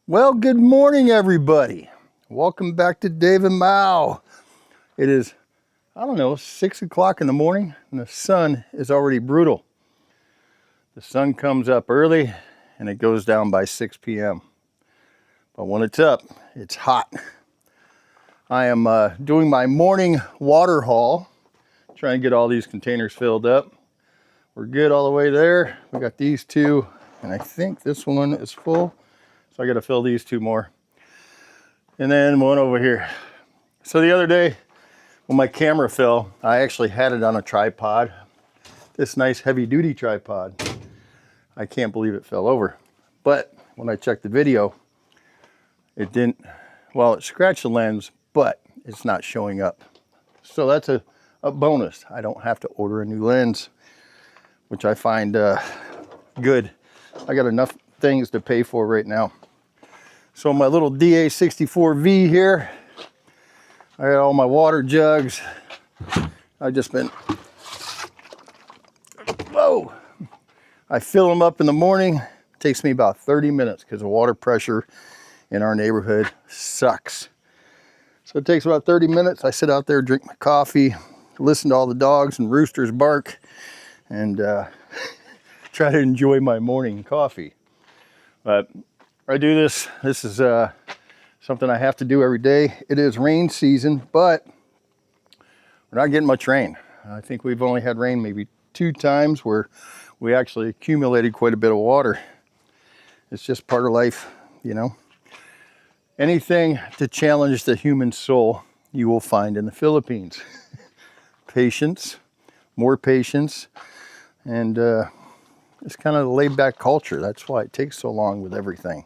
Well, good morning, everybody. Welcome back to Dave and Mao. It is, I don't know, 6 o'clock in the morning, and the sun is already brutal. The sun comes up early, and it goes down by 6 p.m. But when it's up, it's hot. I am doing my morning water haul, trying to get all these containers filled up. We're good all the way there. We got these two, and I think this one is full. So I got to fill these two more. And then one over here. So the other day when my camera fell, I actually had it on a tripod. This nice heavy duty tripod. I can't believe it fell over. But when I checked the video, it didn't, well, it scratched the lens, but it's not showing up. So that's a bonus. I don't have to order a new lens, which I find good. I got enough things to pay for right now. So my little DA64V here, I got all my water jugs. I've just been, whoa. I fill them up in the morning. It takes me about 30 minutes because the water pressure in our neighborhood sucks. So it takes about 30 minutes. I sit out there, drink my coffee, listen to all the dogs and roosters bark, and try to enjoy my morning coffee. But I do this. This is something I have to do every day. It is rain season, but we're not getting much rain. I think we've only had rain maybe 2 times where we actually accumulated quite a bit of water. It's just part of life, you know. Anything to challenge the human soul, you will find in the Philippines. Patience, more patience, and it's kind of a laid-back culture. That's why it takes so long with everything.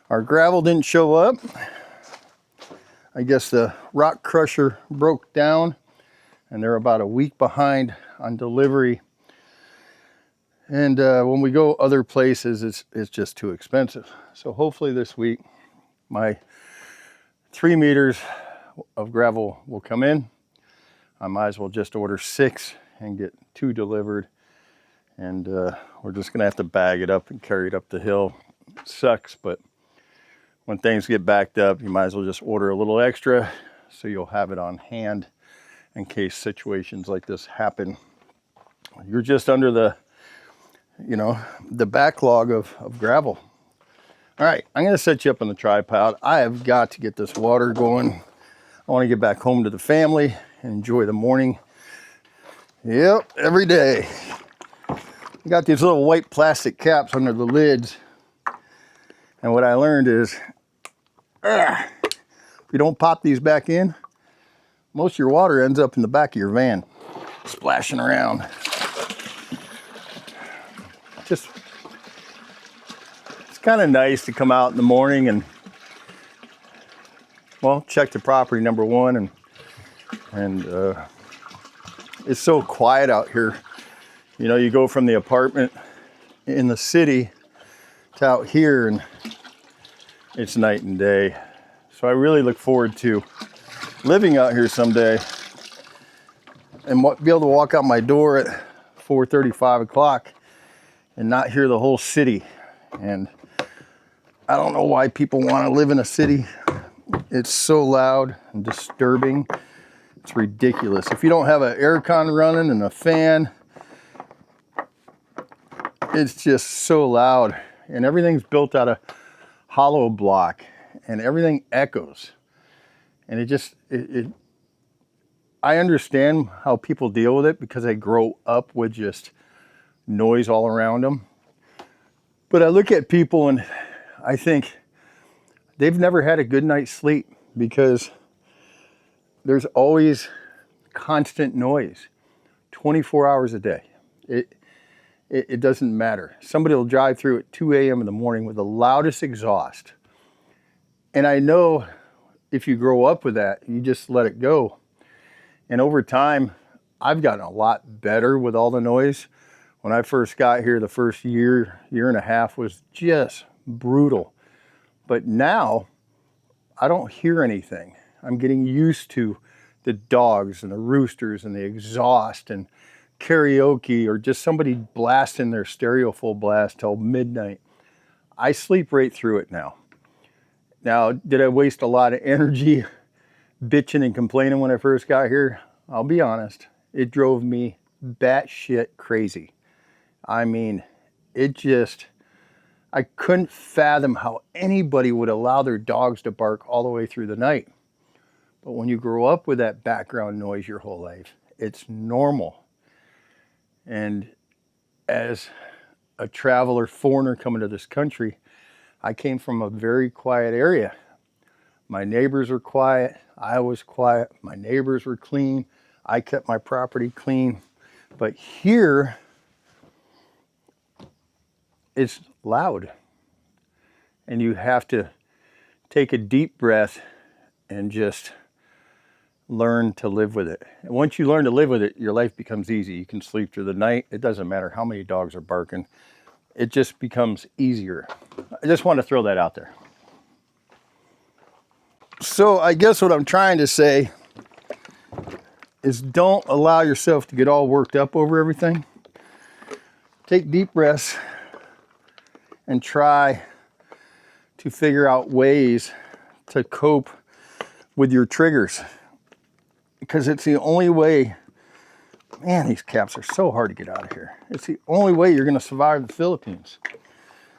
Our gravel didn't show up. I guess the rock crusher broke down, and they're about a week behind on delivery. And when we go other places, it's just too expensive. So hopefully this week, my 3 meters of gravel will come in. I might as well just order 6 and get 2 delivered. And we're just gonna have to bag it up and carry it up the hill. It sucks, but when things get backed up, you might as well just order a little extra so you'll have it on hand in case situations like this happen. You're just under the, you know, the backlog of gravel. All right, I'm gonna set you up on the tripod. I have got to get this water going. I wanna get back home to the family and enjoy the morning. Yep, every day. I got these little white plastic caps under the lids. And what I learned is, if you don't pop these back in, most of your water ends up in the back of your van, splashing around. Just, it's kind of nice to come out in the morning and, well, check the property, number one, and it's so quiet out here. You know, you go from the apartment in the city to out here, and it's night and day. So I really look forward to living out here someday and be able to walk out my door at 4:30, 5 o'clock and not hear the whole city. And I don't know why people want to live in a city. It's so loud and disturbing. It's ridiculous. If you don't have an air con running and a fan, it's just so loud. And everything's built out of hollow block and everything echoes. And it just, I understand how people deal with it because they grow up with just noise all around them. But I look at people and I think they've never had a good night's sleep because there's always constant noise, 24 hours a day. It doesn't matter. Somebody will drive through at 2 a.m. in the morning with the loudest exhaust. And I know if you grow up with that, you just let it go. And over time, I've gotten a lot better with all the noise. When I first got here, the first year and a half was just brutal. But now, I don't hear anything. I'm getting used to the dogs and the roosters and the exhaust and karaoke or just somebody blasting their stereo full blast till midnight. I sleep right through it now. Now, did I waste a lot of energy bitching and complaining when I first got here? I'll be honest, it drove me batshit crazy. I mean, I couldn't fathom how anybody would allow their dogs to bark all the way through the night. But when you grow up with that background noise your whole life, it's normal. And as a traveler, foreigner coming to this country, I came from a very quiet area. My neighbors were quiet. I was quiet. My neighbors were clean. I kept my property clean. But here, it's loud. And you have to take a deep breath and just learn to live with it. And once you learn to live with it, your life becomes easy. You can sleep through the night. It doesn't matter how many dogs are barking. It just becomes easier. I just want to throw that out there. So I guess what I'm trying to say is don't allow yourself to get all worked up over everything. Take deep breaths and try to figure out ways to cope with your triggers. Because it's the only way, man, these caps are so hard to get out of here. It's the only way you're going to survive the Philippines.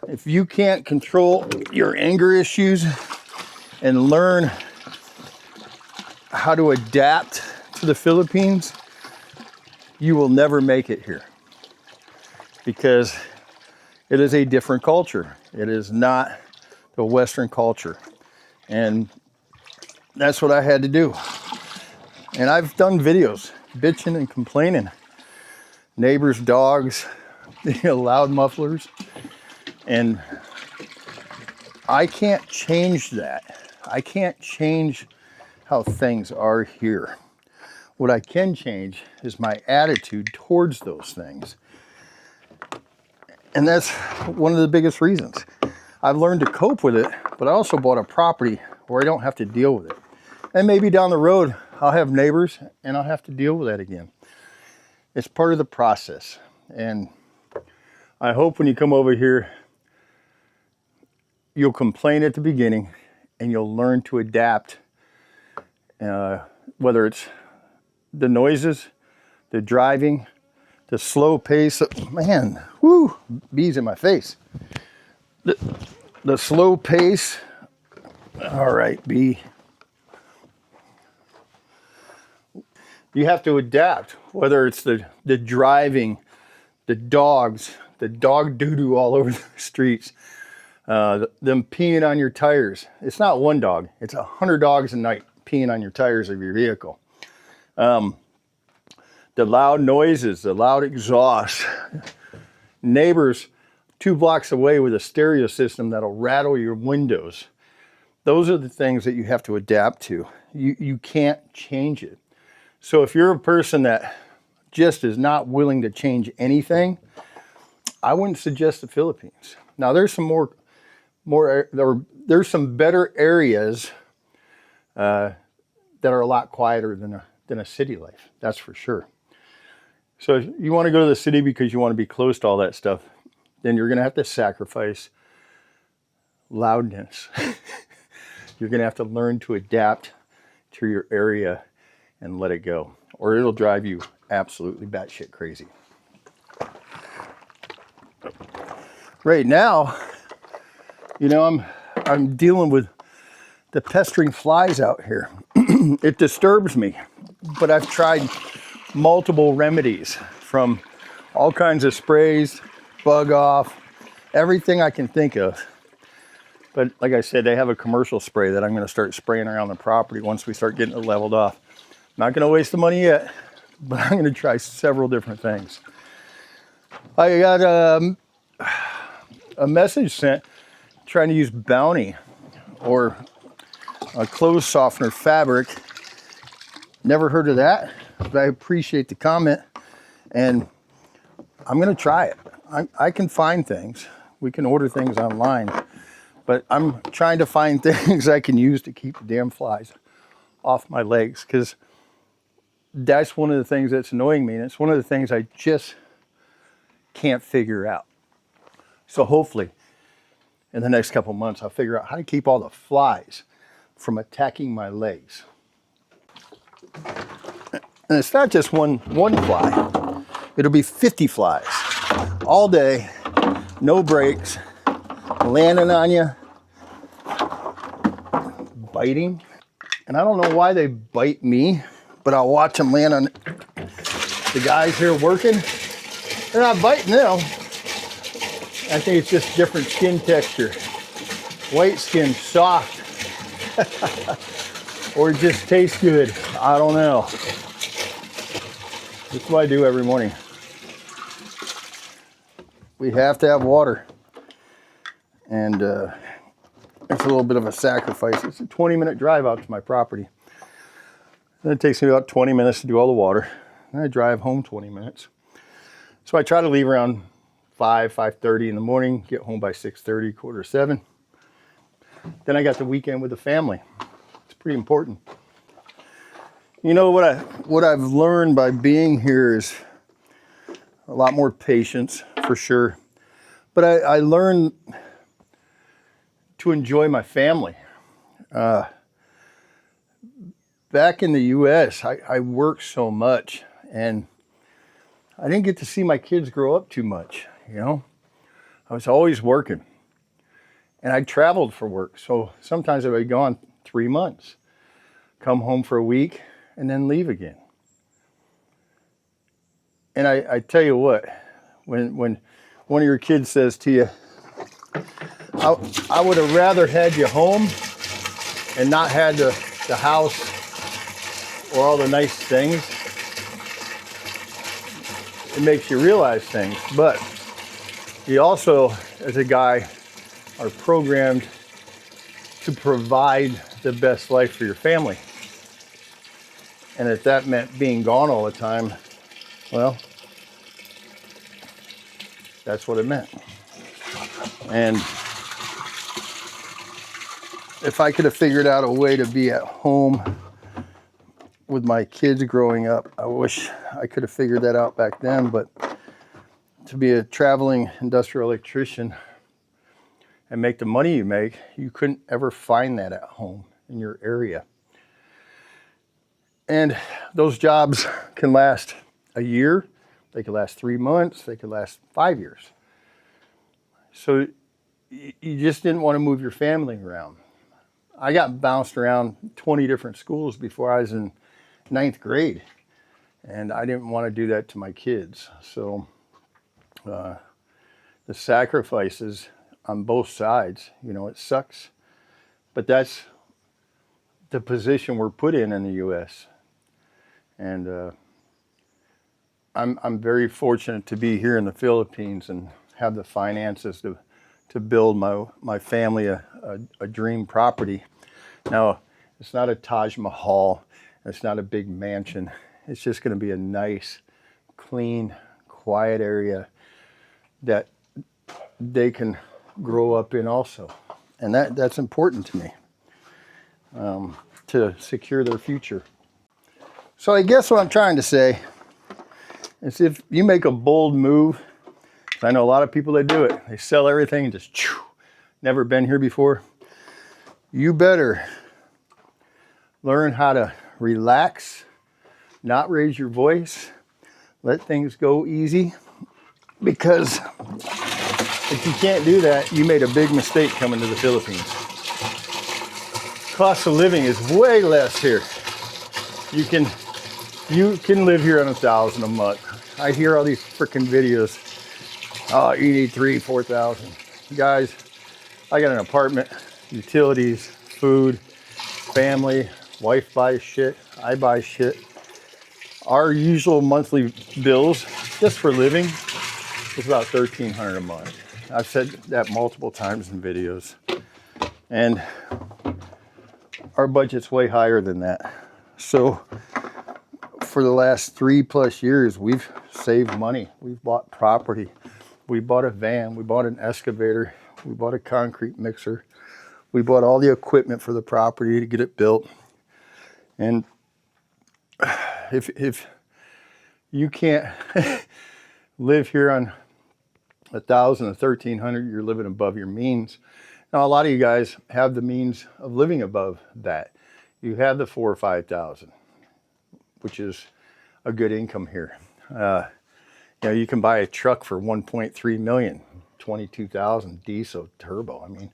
If you can't control your anger issues and learn how to adapt to the Philippines, you will never make it here. Because it is a different culture. It is not the Western culture. And that's what I had to do. And I've done videos bitching and complaining. Neighbors' dogs, loud mufflers. And I can't change that. I can't change how things are here. What I can change is my attitude towards those things. And that's one of the biggest reasons. I've learned to cope with it, but I also bought a property where I don't have to deal with it. And maybe down the road, I'll have neighbors and I'll have to deal with that again. It's part of the process. And I hope when you come over here, you'll complain at the beginning and you'll learn to adapt, whether it's the noises, the driving, the slow pace. Man, whoo, bees in my face. The slow pace. All right, bee. You have to adapt, whether it's the driving, the dogs, the dog doo-doo all over the streets, them peeing on your tires. It's not one dog, it's 100 dogs a night peeing on your tires of your vehicle. The loud noises, the loud exhaust. Neighbors 2 blocks away with a stereo system that'll rattle your windows. Those are the things that you have to adapt to. You can't change it. So if you're a person that just is not willing to change anything, I wouldn't suggest the Philippines. Now there's some there's some better areas that are a lot quieter than a city life. That's for sure. So if you want to go to the city because you want to be close to all that stuff, then you're going to have to sacrifice loudness. You're going to have to learn to adapt to your area and let it go, or it'll drive you absolutely batshit crazy. Right now, I'm dealing with the pestering flies out here. It disturbs me, but I've tried multiple remedies, from all kinds of sprays, bug off, everything I can think of. But like I said, they have a commercial spray that I'm going to start spraying around the property once we start getting it leveled off. Not going to waste the money yet, but I'm going to try several different things. I got a message sent trying to use Bounty or a clothes softener fabric. Never heard of that, but I appreciate the comment, and I'm going to try it. I can find things. We can order things online, but I'm trying to find things I can use to keep the damn flies off my legs, because that's one of the things that's annoying me, and it's one of the things I just can't figure out. So hopefully, in the next couple months, I'll figure out how to keep all the flies from attacking my legs. And it's not just one fly. It'll be 50 flies all day, no breaks, landing on you, biting. And I don't know why they bite me, but I'll watch them land on the guys here working. They're not biting them. I think it's just different skin texture. White skin, soft. Or it just tastes good. I don't know. That's what I do every morning. We have to have water. And it's a little bit of a sacrifice. It's a 20-minute drive out to my property. Then it takes me about 20 minutes to do all the water. And I drive home 20 minutes. So I try to leave around 5:30 in the morning, get home by 6:30, 6:45. Then I got the weekend with the family. It's pretty important. You know what I've learned by being here is a lot more patience, for sure. But I learned to enjoy my family. Back in the U.S., I worked so much, and I didn't get to see my kids grow up too much. You know, I was always working, and I traveled for work. So sometimes I'd be gone 3 months, come home for a week, and then leave again. And I tell you what, when one of your kids says to you, I would have rather had you home and not had the house or all the nice things, it makes you realize things. But you also, as a guy, are programmed to provide the best life for your family. And if that meant being gone all the time, well, that's what it meant. And if I could have figured out a way to be at home with my kids growing up, I wish I could have figured that out back then. But to be a traveling industrial electrician and make the money you make, you couldn't ever find that at home in your area. And those jobs can last a year, they could last 3 months, they could last 5 years. So you just didn't want to move your family around. I got bounced around 20 different schools before I was in 9th grade, and I didn't want to do that to my kids. So the sacrifices on both sides, you know, it sucks, but that's the position we're put in the U.S. And I'm very fortunate to be here in the Philippines and have the finances to build my family a dream property. Now, it's not a Taj Mahal, it's not a big mansion. It's just going to be a nice, clean, quiet area that they can grow up in also. And that's important to me, to secure their future. So I guess what I'm trying to say is if you make a bold move, I know a lot of people that do it, they sell everything and just never been here before. You better learn how to relax, not raise your voice, let things go easy, because if you can't do that, you made a big mistake coming to the Philippines. Cost of living is way less here. You can live here on $1,000 a month. I hear all these freaking videos. Oh, you need $3,000-4,000. Guys, I got an apartment, utilities, food, family, wife buys shit, I buy shit. Our usual monthly bills, just for living, is about $1,300 a month. I've said that multiple times in videos. And our budget's way higher than that. So for the last 3+ years, we've saved money. We've bought property. We bought a van. We bought an excavator. We bought a concrete mixer. We bought all the equipment for the property to get it built. And if you can't live here on 1,000 to 1,300, you're living above your means. Now, a lot of you guys have the means of living above that. You have the 4,000 or 5,000, which is a good income here. You know, you can buy a truck for 1.3 million, 22,000 diesel turbo. I mean,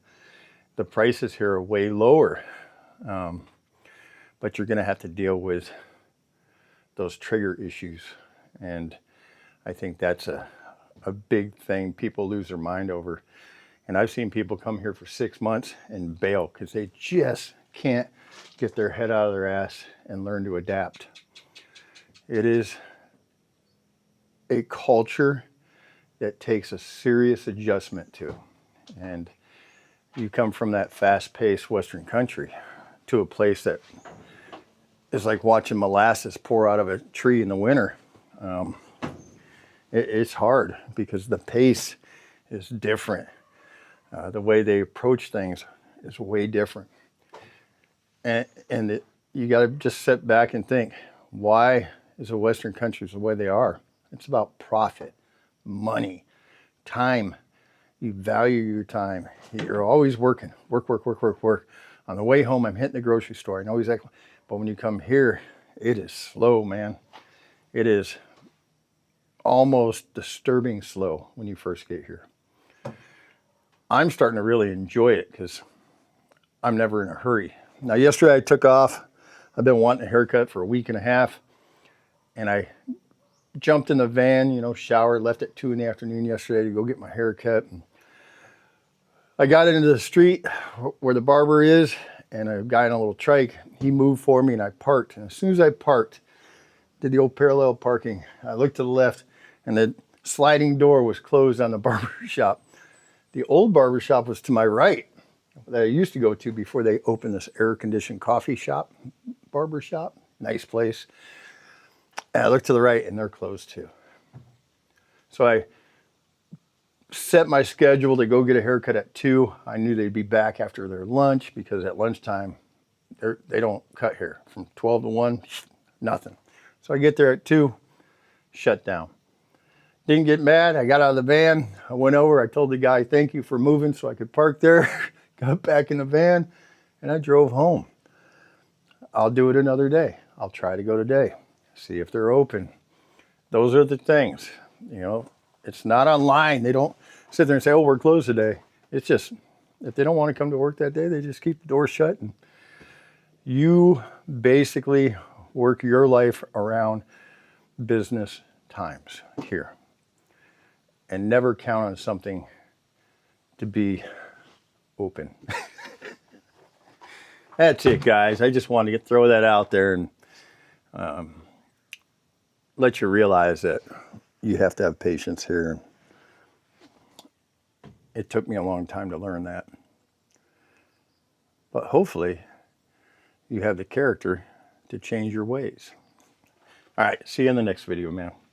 the prices here are way lower, but you're going to have to deal with those trigger issues, and I think that's a big thing people lose their mind over. And I've seen people come here for 6 months and bail because they just can't get their head out of their ass and learn to adapt. It is a culture that takes a serious adjustment to. And you come from that fast-paced Western country to a place that is like watching molasses pour out of a tree in the winter. It's hard because the pace is different. The way they approach things is way different. And you got to just sit back and think, why is the Western countries the way they are? It's about profit, money, time. You value your time. You're always working. Work. On the way home, I'm hitting the grocery store. I know exactly. But when you come here, it is slow, man. It is almost disturbing slow when you first get here. I'm starting to really enjoy it because I'm never in a hurry. Now, yesterday I took off. I've been wanting a haircut for a week and a half. And I jumped in the van, you know, showered, left at 2 in the afternoon yesterday to go get my haircut. And I got into the street where the barber is, and a guy in a little trike, he moved for me and I parked. And as soon as I parked, did the old parallel parking, I looked to the left and the sliding door was closed on the barber shop. The old barber shop was to my right that I used to go to before they opened this air-conditioned coffee shop, barber shop, nice place. And I looked to the right and they're closed too. So I set my schedule to go get a haircut at 2. I knew they'd be back after their lunch because at lunchtime, they don't cut hair. From 12 to 1, nothing. So I get there at 2, shut down. Didn't get mad. I got out of the van. I went over. I told the guy, thank you for moving so I could park there. Got back in the van and I drove home. I'll do it another day. I'll try to go today. See if they're open. Those are the things, you know. It's not online. They don't sit there and say, oh, we're closed today. It's just, if they don't want to come to work that day, they just keep the door shut. And you basically work your life around business times here. And never count on something to be open. That's it, guys. I just wanted to throw that out there and let you realize that you have to have patience here. It took me a long time to learn that. But hopefully you have the character to change your ways. All right, see you in the next video, man.